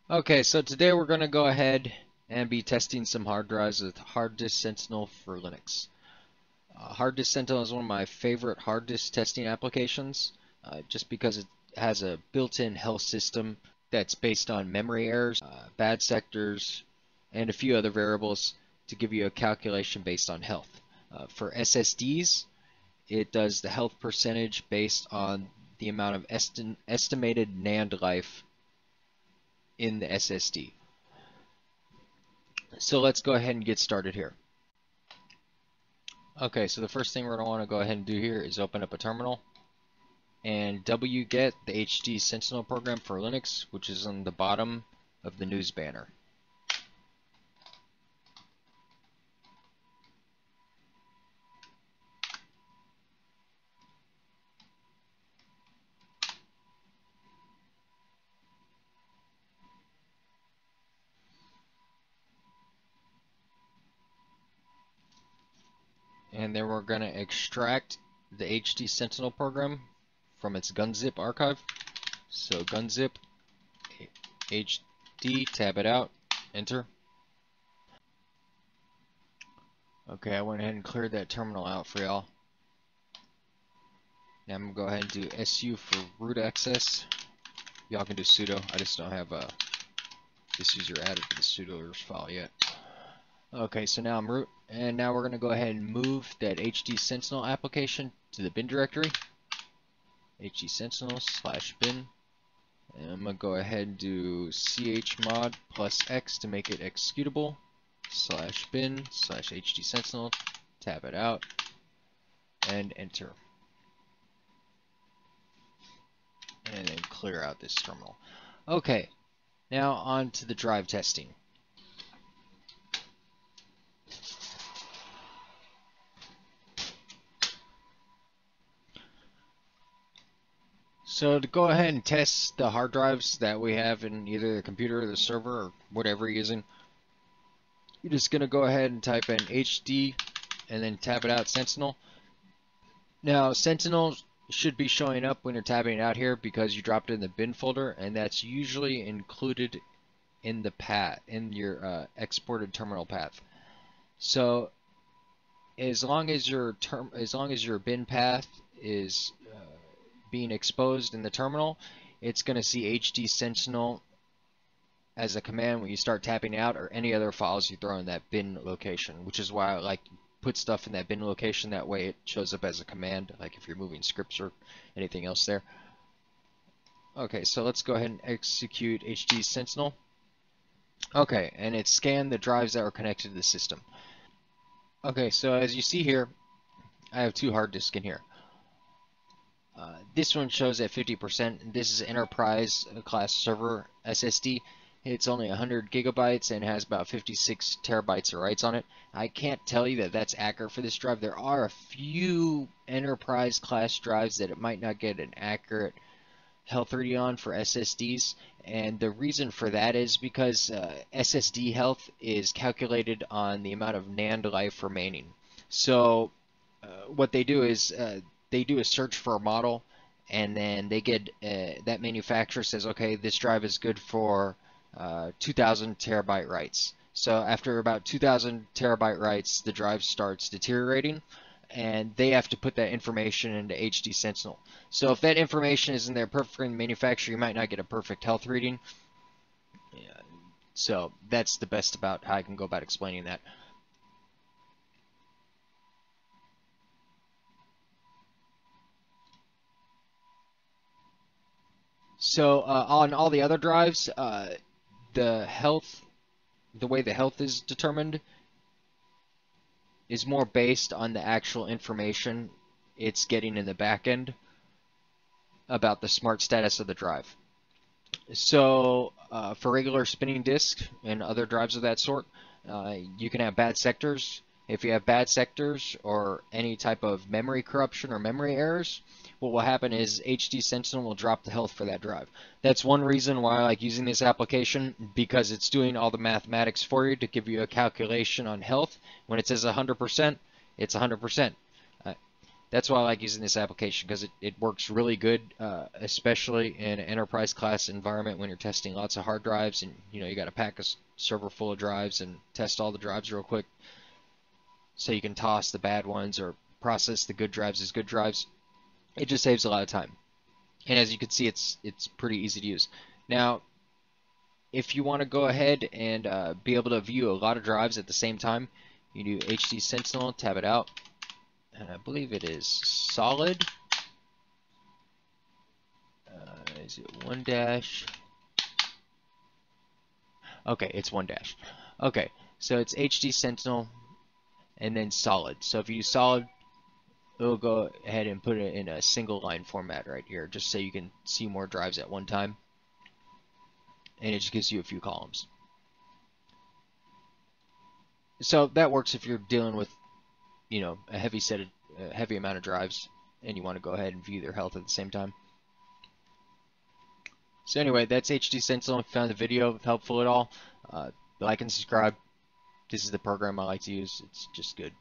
Okay, so today we're going to go ahead and be testing some hard drives with HDSentinel for Linux. HDSentinel is one of my favorite hard disk testing applications, just because it has a built-in health system that's based on memory errors, bad sectors, and a few other variables to give you a calculation based on health. For SSDs, it does the health percentage based on the amount of estimated NAND life in the SSD. So let's go ahead and get started here. Okay, so the first thing we're going to want to go ahead and do here is open up a terminal and wget the HDSentinel program for Linux, which is on the bottom of the news banner. And then we're going to extract the HDSentinel program from its gunzip archive. So gunzip HD, tab it out, enter. Okay, I went ahead and cleared that terminal out for y'all. Now I'm going to go ahead and do su for root access. Y'all can do sudo, I just don't have this user added to the sudo file yet. Okay, so now I'm root, and now we're going to go ahead and move that HDSentinel application to the bin directory. HDSentinel/bin. And I'm going to go ahead and do chmod +x to make it executable, /bin/HDSentinel, tab it out, and enter. And then clear out this terminal. Okay, now on to the drive testing. So to go ahead and test the hard drives that we have in either the computer or the server or whatever you're using, you're just going to go ahead and type in HD and then tab it out Sentinel. Now Sentinel should be showing up when you're tabbing it out here because you dropped it in the bin folder, and that's usually included in the path, in your exported terminal path. So as long as your bin path is being exposed in the terminal, it's going to see HDSentinel as a command when you start tapping out, or any other files you throw in that bin location, which is why I like to put stuff in that bin location. That way it shows up as a command, like if you're moving scripts or anything else there. Okay, so let's go ahead and execute HDSentinel. Okay, and it scanned the drives that were connected to the system. Okay, so as you see here, I have two hard disks in here. This one shows at 50%. This is enterprise class server SSD. It's only 100 gigabytes and has about 56 terabytes of writes on it. I can't tell you that that's accurate for this drive. There are a few enterprise class drives that it might not get an accurate health reading on for SSDs, and the reason for that is because SSD health is calculated on the amount of NAND life remaining. So what they do is they do a search for a model, and then they get that manufacturer says, okay, this drive is good for 2,000 terabyte writes. So after about 2,000 terabyte writes, the drive starts deteriorating, and they have to put that information into HDSentinel. So if that information isn't there perfectly in the manufacturer, you might not get a perfect health reading. Yeah. So that's the best about how I can go about explaining that. So on all the other drives, the way the health is determined is more based on the actual information it's getting in the back end about the smart status of the drive. So for regular spinning disk and other drives of that sort, you can have bad sectors. If you have bad sectors or any type of memory corruption or memory errors, what will happen is HDSentinel will drop the health for that drive. That's one reason why I like using this application, because it's doing all the mathematics for you to give you a calculation on health. When it says 100%, it's 100%. That's why I like using this application, because it works really good, especially in an enterprise class environment when you're testing lots of hard drives and you got to pack a server full of drives and test all the drives real quick so you can toss the bad ones or process the good drives as good drives. It just saves a lot of time. And as you can see, it's pretty easy to use. Now, if you want to go ahead and be able to view a lot of drives at the same time, you do HDSentinel, tab it out, and I believe it is solid. Is it 1 dash? Okay, it's 1 dash. Okay, so it's HDSentinel and then solid. So if you use solid, it'll go ahead and put it in a single line format right here, just so you can see more drives at one time. And it just gives you a few columns. So that works if you're dealing with, a heavy amount of drives, and you want to go ahead and view their health at the same time. So anyway, that's HDSentinel. If you found the video helpful at all, like and subscribe. This is the program I like to use. It's just good.